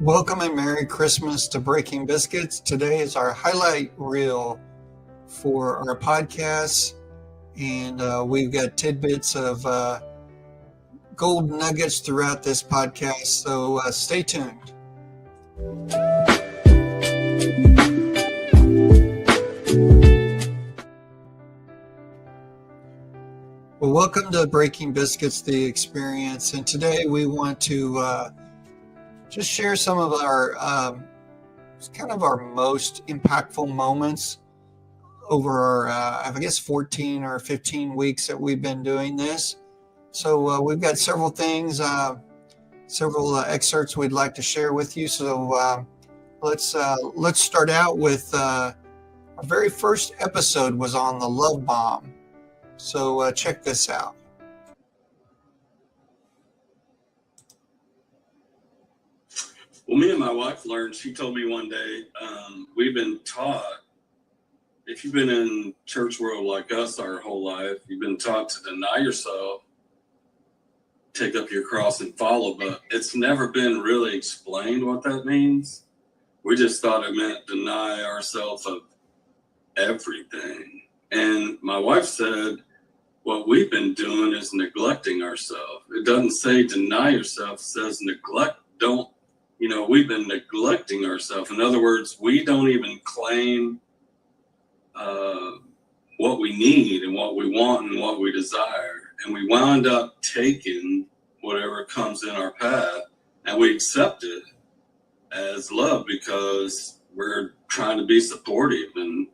Welcome and Merry Christmas to Breaking Biscuits. Today is our highlight reel for our podcast, and we've got tidbits of gold nuggets throughout this podcast, so stay tuned. Well, welcome to Breaking Biscuits, the experience, and today we want to just share some of our our most impactful moments over our, 14 or 15 weeks that we've been doing this. So we've got several things, several excerpts we'd like to share with you. So let's start out with our very first episode was on the love bomb. So check this out. Well, me and my wife learned, she told me one day, we've been taught, if you've been in church world like us our whole life, you've been taught to deny yourself, take up your cross and follow, but it's never been really explained what that means. We just thought it meant deny ourselves of everything. And my wife said, what we've been doing is neglecting ourselves. It doesn't say deny yourself, it says neglect, we've been neglecting ourselves. In other words, we don't even claim what we need and what we want and what we desire. And we wound up taking whatever comes in our path and we accept it as love because we're trying to be supportive. And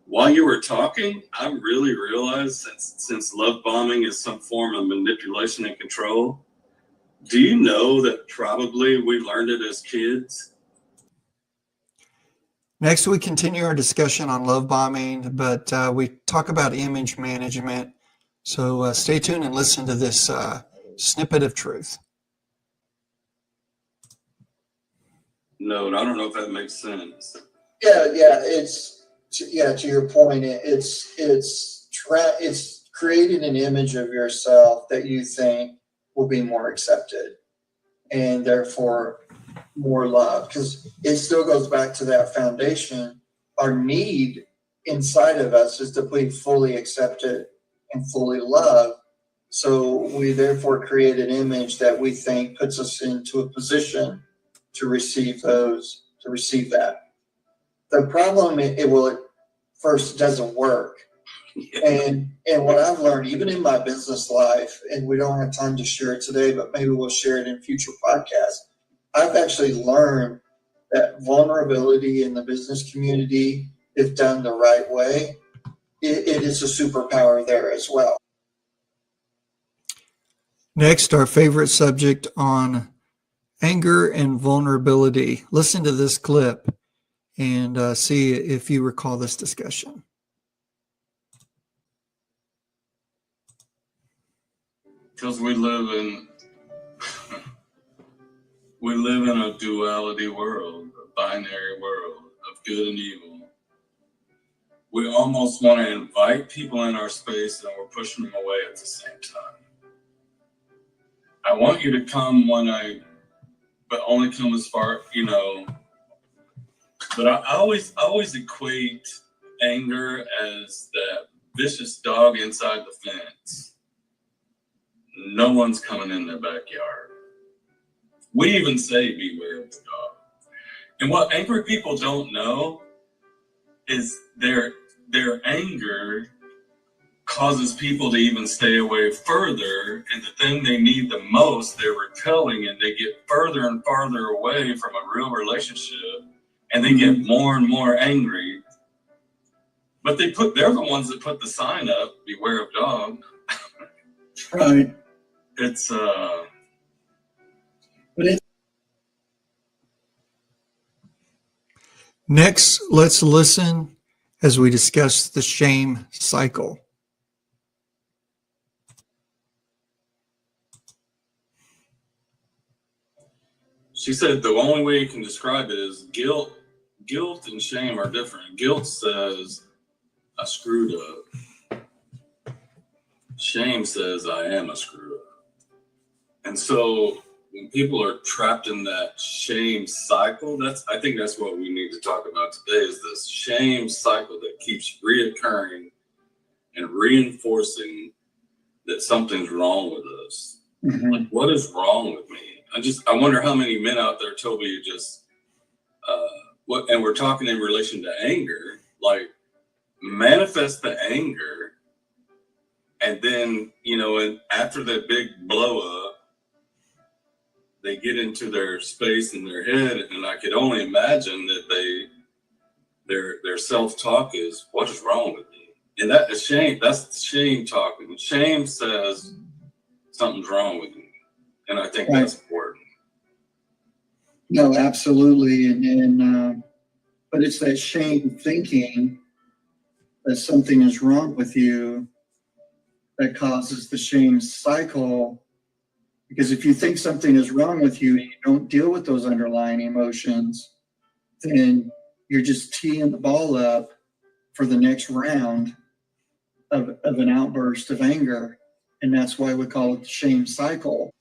while you were talking, I really realized since love bombing is some form of manipulation and control, do you know that probably we learned it as kids? Next, we continue our discussion on love bombing, but we talk about image management. So stay tuned and listen to this snippet of truth. No, I don't know if that makes sense. To your point, it's creating an image of yourself that you think will be more accepted and therefore more love, because it still goes back to that foundation. Our need inside of us is to be fully accepted and fully loved. So we therefore create an image that we think puts us into a position to receive that. The problem, it first doesn't work. And what I've learned, even in my business life, and we don't have time to share it today, but maybe we'll share it in future podcasts, I've actually learned that vulnerability in the business community, if done the right way, it is a superpower there as well. Next, our favorite subject on anger and vulnerability. Listen to this clip and see if you recall this discussion. Because we live in a duality world, a binary world of good and evil. We almost want to invite people in our space and we're pushing them away at the same time. I want you to come but only come as far, but I always equate anger as that vicious dog inside the fence. No one's coming in their backyard. We even say beware of the dog. And what angry people don't know is their anger causes people to even stay away further, and the thing they need the most, they're repelling, and they get further and farther away from a real relationship, and they get more and more angry. But they're the ones that put the sign up, beware of dog. Right. It's Next, let's listen as we discuss the shame cycle. She said the only way you can describe it is guilt. Guilt and shame are different. Guilt says, I screwed up. Shame says, I am a screw up. And so when people are trapped in that shame cycle, I think that's what we need to talk about today, is this shame cycle that keeps reoccurring and reinforcing that something's wrong with us. Mhm. Like, what is wrong with me? I wonder how many men out there, Toby, just and we're talking in relation to anger, like, manifest the anger, and then, and after that big blow up, they get into their space in their head, and I could only imagine that their self-talk is, what is wrong with me? And that is shame. That's the shame talking. Shame says something's wrong with me. And I think Right. that's important. No, absolutely. And but it's that shame thinking that something is wrong with you that causes the shame cycle. Because if you think something is wrong with you and you don't deal with those underlying emotions, then you're just teeing the ball up for the next round of an outburst of anger. And that's why we call it the shame cycle.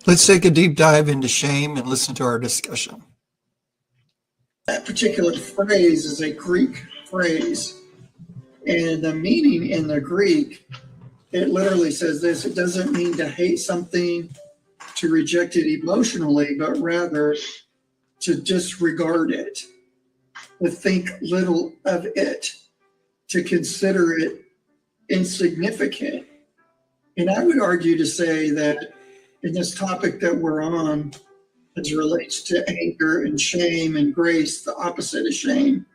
Let's take a deep dive into shame and listen to our discussion. That particular phrase is a Greek phrase. And the meaning in the Greek, it literally says this: it doesn't mean to hate something, to reject it emotionally, but rather to disregard it, to think little of it, to consider it insignificant. And I would argue to say that in this topic that we're on, as it relates to anger and shame and grace, the opposite of shame,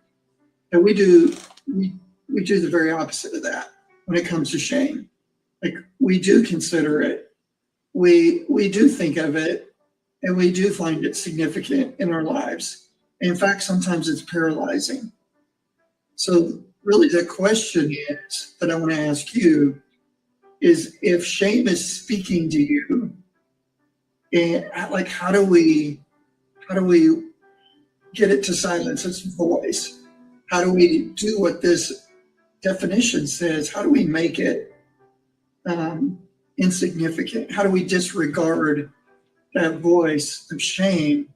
and we do the very opposite of that when it comes to shame. Like, we do consider it, we do think of it, and we do find it significant in our lives. In fact, sometimes it's paralyzing. So really the question is that I want to ask you is, if shame is speaking to you, and like, how do we get it to silence its voice? How do we do what this definition says? How do we make it insignificant? How do we disregard that voice of shame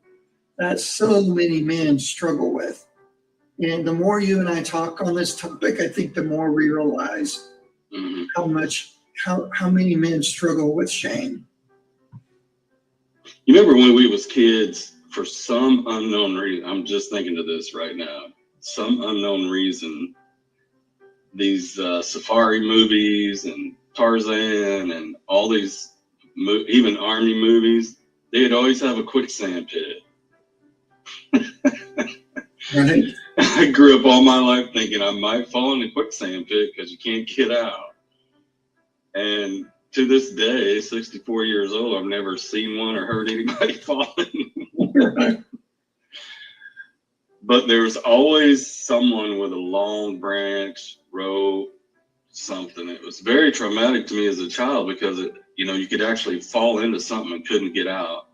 that so many men struggle with? And the more you and I talk on this topic, I think the more we realize how many men struggle with shame. You remember when we was kids, for some unknown reason, I'm just thinking of this right now, some unknown reason, these safari movies and Tarzan and all these, even Army movies, they'd always have a quicksand pit. Right? I grew up all my life thinking I might fall in the quicksand pit because you can't get out. And to this day, 64 years old, I've never seen one or heard anybody fall in. Right. But there's always someone with a long branch, rope, something. It was very traumatic to me as a child because you could actually fall into something and couldn't get out.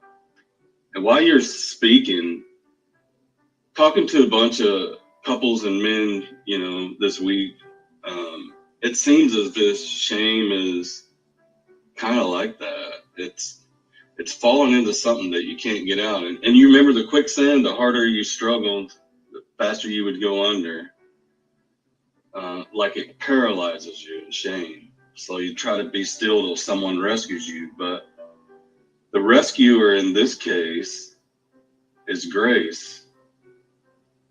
And while you're speaking, talking to a bunch of couples and men, this week, it seems as if shame is kind of like that. It's falling into something that you can't get out. And you remember the quicksand, the harder you struggled, the faster you would go under. Like, it paralyzes you in shame. So you try to be still till someone rescues you. But the rescuer in this case is grace.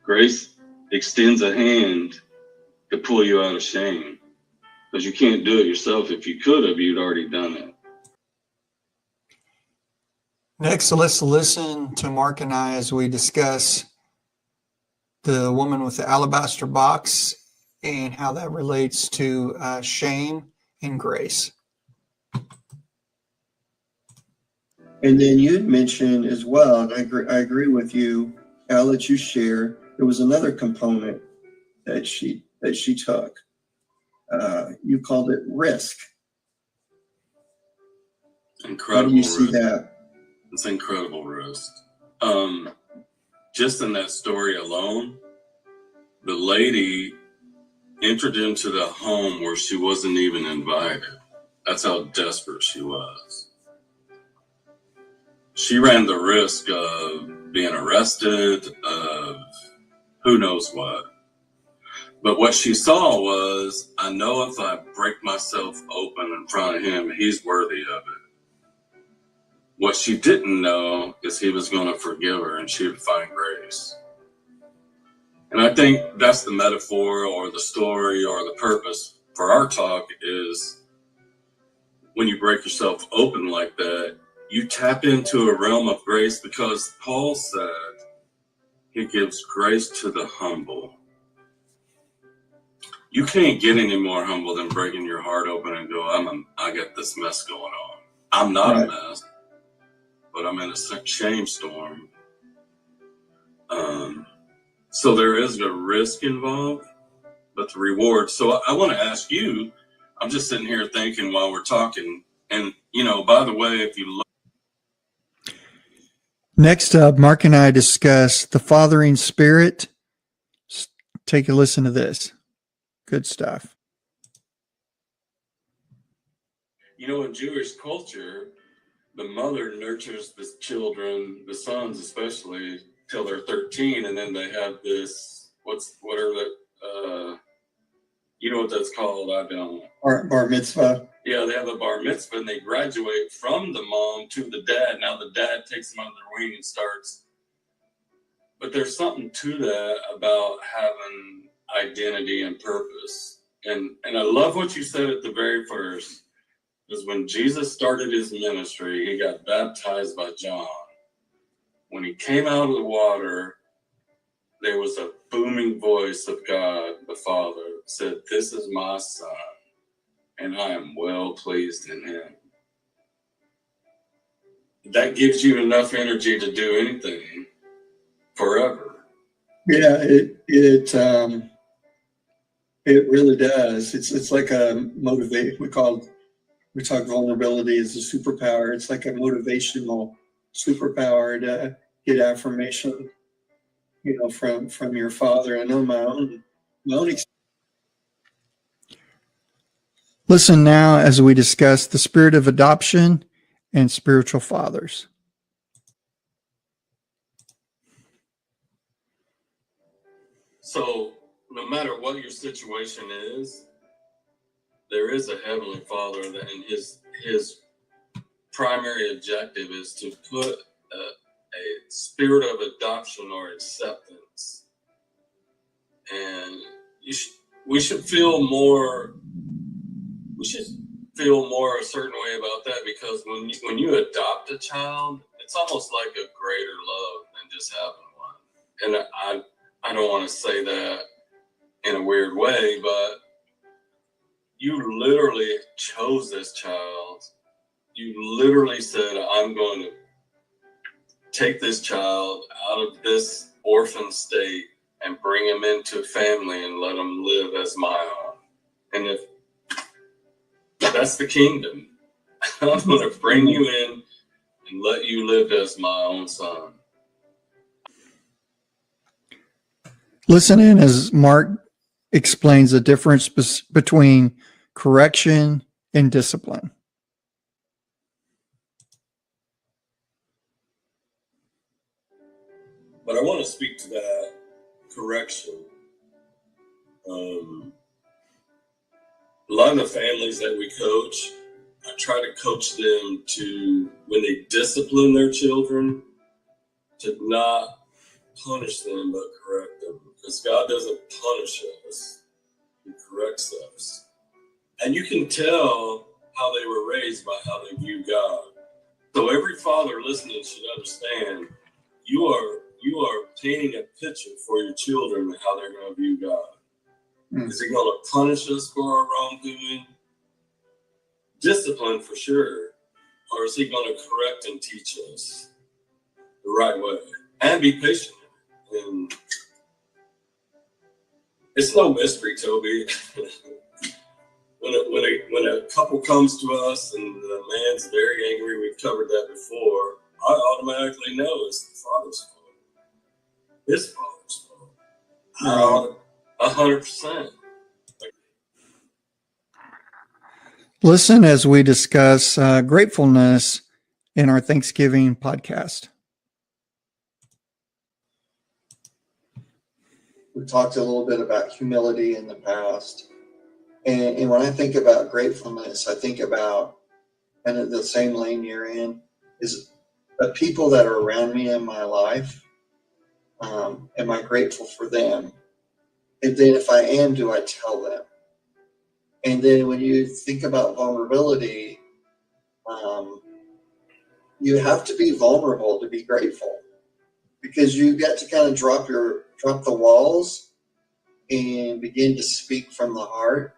Grace extends a hand to pull you out of shame, because you can't do it yourself. If you could have, you'd already done it. Next, let's listen to Mark and I as we discuss the woman with the alabaster box and how that relates to shame and grace. And then you'd mentioned as well, and I agree with you, I'll let you share, there was another component that she took. You called it risk. Incredible. How do you see risk. that? It's incredible risk. Just in that story alone, the lady entered into the home where she wasn't even invited. That's how desperate she was. she ran the risk of being arrested, of who knows what. But what she saw was, I know if I break myself open in front of him, he's worthy of it. What she didn't know is he was going to forgive her and she would find grace. And I think that's the metaphor or the story or the purpose for our talk is when you break yourself open like that, you tap into a realm of grace because Paul said he gives grace to the humble. You can't get any more humble than breaking your heart open and go, I got this mess going on. I'm not a mess, but I'm in a shame storm. So there is a risk involved, but the reward. So I want to ask you, I'm just sitting here thinking while we're talking, and, by the way, if you look. Next up, Mark and I discuss the fathering spirit. Take a listen to this. Good stuff. In Jewish culture, the mother nurtures the children, the sons especially, till they're 13, and then they have this, what that's called? I don't. Bar mitzvah. Yeah, they have a bar mitzvah, and they graduate from the mom to the dad. Now the dad takes them under their wing and starts. But there's something to that about having identity and purpose. And I love what you said at the very first, is when Jesus started his ministry, he got baptized by John. When he came out of the water, there was a booming voice of God, the Father, that said, "This is my son, and I am well pleased in him." That gives you enough energy to do anything forever. Yeah, it really does. It's like a motivate. We talk vulnerability as a superpower. It's like a motivational superpower to get affirmation, from your father. I know my own experience. Listen now as we discuss the spirit of adoption and spiritual fathers. So no matter what your situation is, there is a Heavenly Father that in his primary objective is to put a spirit of adoption or acceptance. And we should feel more a certain way about that, because when you adopt a child, it's almost like a greater love than just having one. And I don't want to say that in a weird way, but you literally chose this child. You literally said, I'm going to take this child out of this orphan state and bring him into family and let him live as my own. And if that's the kingdom, I'm going to bring you in and let you live as my own son. Listen in as Mark explains the difference between correction and discipline. But I want to speak to that correction. A lot of the families that we coach, I try to coach them to, when they discipline their children, to not punish them but correct them, because God doesn't punish us, he corrects us. And you can tell how they were raised by how they view God. So every father listening should understand you are painting a picture for your children of how they're going to view God. Is he going to punish us for our wrongdoing? Discipline for sure. Or is he going to correct and teach us the right way? And be patient. And it's no mystery, Toby. When a couple comes to us and the man's very angry, we've covered that before, I automatically know it's the father's fault. His father's fault. 100%. Listen as we discuss gratefulness in our Thanksgiving podcast. We talked a little bit about humility in the past. And when I think about gratefulness, I think about kind of the same lane you're in, is the people that are around me in my life. Am I grateful for them? And then if I am, do I tell them? And then when you think about vulnerability, you have to be vulnerable to be grateful, because you get to kind of drop the walls and begin to speak from the heart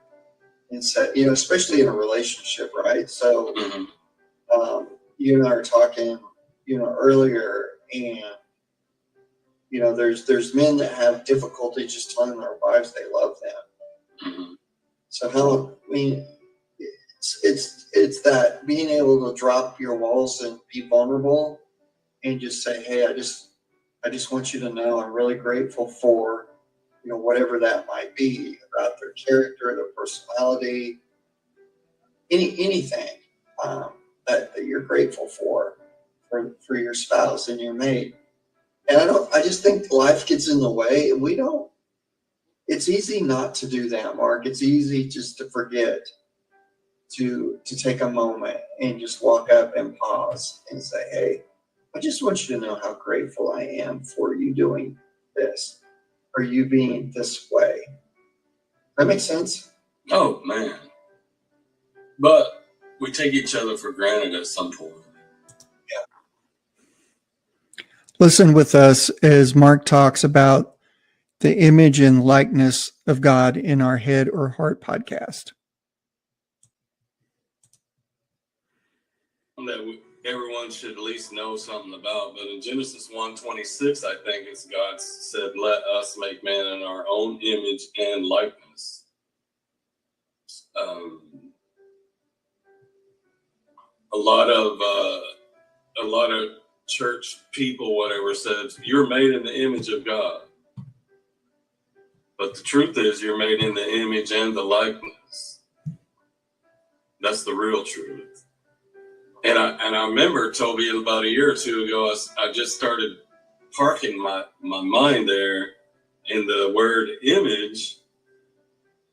and say, especially in a relationship, right? So you and I were talking, earlier, and there's men that have difficulty just telling their wives they love them. So it's that being able to drop your walls and be vulnerable and just say, hey, I just want you to know I'm really grateful for, whatever that might be about their character, their personality, anything that you're grateful for your spouse and your mate. And I just think life gets in the way. It's easy not to do that, Mark. It's easy just to forget to take a moment and just walk up and pause and say, hey, I just want you to know how grateful I am for you doing this, or you being this way. That makes sense? Oh, man. But we take each other for granted at some point. Listen with us as Mark talks about the image and likeness of God in our Head or Heart podcast. That everyone should at least know something about. But in Genesis 1:26, I think it's God said, let us make man in our own image and likeness. A lot of church people, whatever, says you're made in the image of God. But the truth is you're made in the image and the likeness. That's the real truth. And I remember, Toby, about a year or two ago, I just started parking my mind there, and the word image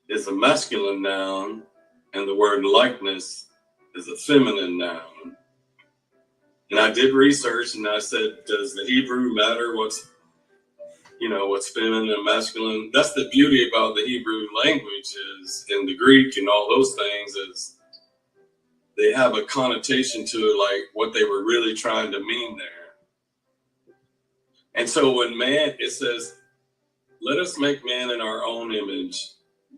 is a masculine noun, and the word likeness is a feminine noun. And I did research, and I said, does the Hebrew matter what's feminine and masculine? That's the beauty about the Hebrew language, is, in the Greek and all those things, is they have a connotation to it, like what they were really trying to mean there. And so when it says, let us make man in our own image,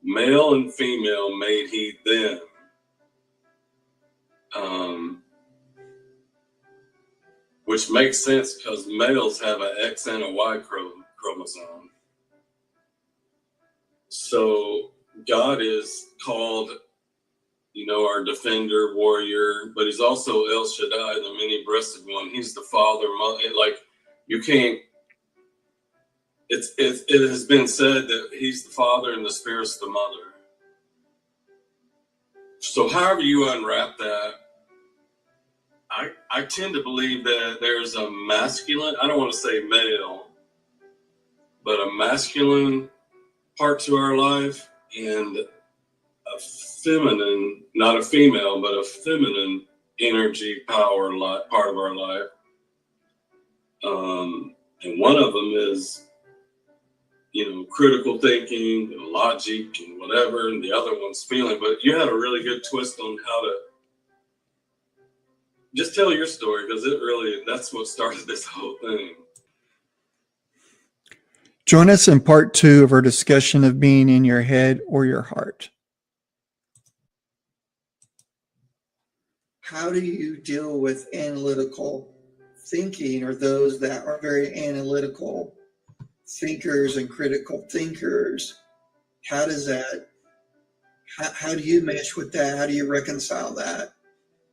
male and female made he them. Which makes sense because males have an X and a Y chromosome. So God is called, our defender, warrior, but he's also El Shaddai, the many-breasted one. He's the father, mother. Like, you can't. It has been said that he's the father and the spirit's the mother. So however you unwrap that, I tend to believe that there's a masculine, I don't want to say male, but a masculine part to our life and a feminine, not a female, but a feminine energy, power part of our life. And one of them is, critical thinking, and logic, and whatever, and the other one's feeling. But you had a really good twist on how to just tell your story, because that's what started this whole thing. Join us in part 2 of our discussion of being in your head or your heart. How do you deal with analytical thinking, or those that are very analytical thinkers and critical thinkers? How do you mesh with that? How do you reconcile that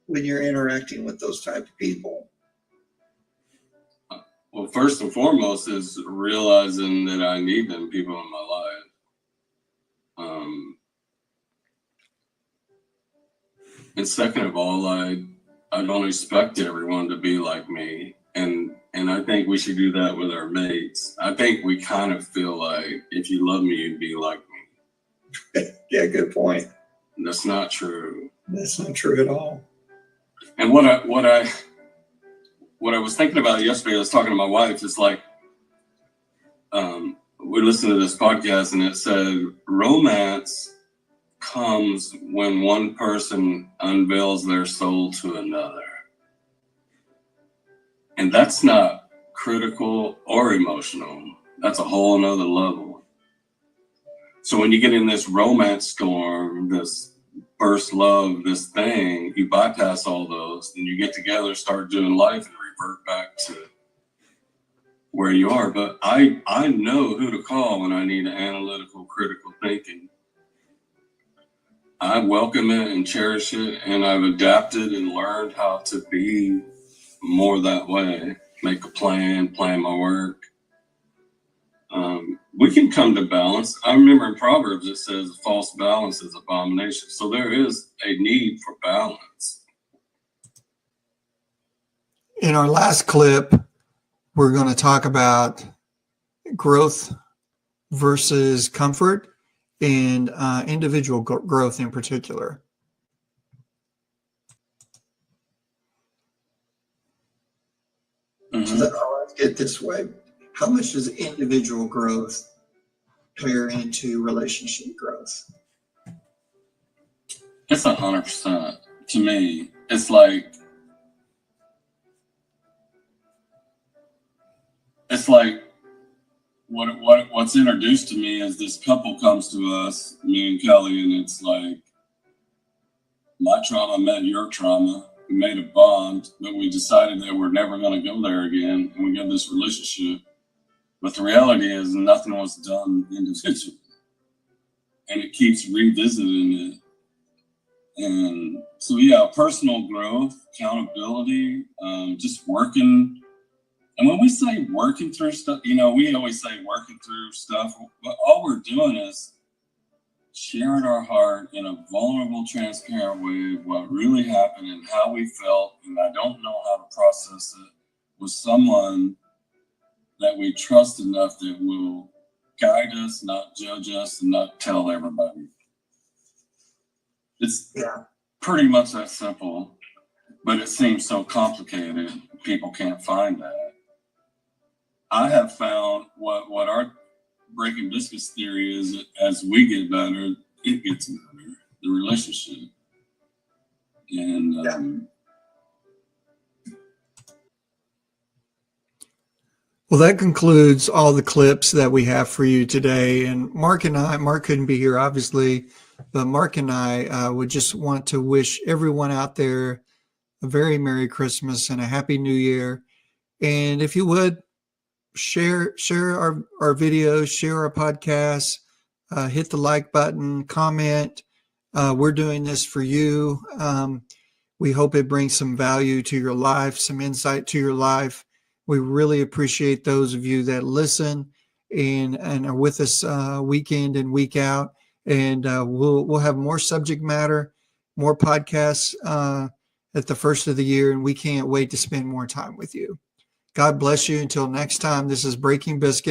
when you're interacting with those type of people? Well, first and foremost is realizing that I need them people in my life. And second of all, I I don't expect everyone to be like me. And I think we should do that with our mates. I think we kind of feel like if you love me, you'd be like me. Yeah, good point. And that's not true. That's not true at all. And what I was thinking about yesterday, I was talking to my wife, it's like, we listened to this podcast and it said romance comes when one person unveils their soul to another. And that's not critical or emotional. That's a whole nother level. So when you get in this romance storm, this first love, this thing, you bypass all those, then you get together, start doing life and revert back to where you are. But I know who to call when I need analytical, critical thinking. I welcome it and cherish it, and I've adapted and learned how to be more that way. Make a plan my work. We can come to balance. I remember in Proverbs it says false balance is abomination. So there is a need for balance. In our last clip, we're going to talk about growth versus comfort and individual growth in particular. So let's get this way. How much does individual growth pair into relationship growth? It's 100%. To me, it's like what's introduced to me is this couple comes to us, me and Kelly, and it's like my trauma met your trauma. We made a bond, but we decided that we're never going to go there again, and we got this relationship. But the reality is nothing was done individually, and it keeps revisiting it. And so, yeah, personal growth, accountability, just working. And when we say working through stuff, we always say working through stuff, but all we're doing is sharing our heart in a vulnerable, transparent way of what really happened and how we felt. And I don't know how to process it with someone that we trust enough that will guide us, not judge us, and not tell everybody. It's pretty much that simple, but it seems so complicated. People can't find that. I have found what our Breaking Biscuits theory is, as we get better, it gets better, the relationship. And Well, that concludes all the clips that we have for you today. And Mark couldn't be here, obviously, but Mark and I would just want to wish everyone out there a very Merry Christmas and a Happy New Year. And if you would, share our videos, share our podcasts, hit the like button, comment. We're doing this for you. We hope it brings some value to your life, some insight to your life. We really appreciate those of you that listen and are with us week in and week out. And we'll have more subject matter, more podcasts at the first of the year, and we can't wait to spend more time with you. God bless you. Until next time, this is Breaking Biscuits.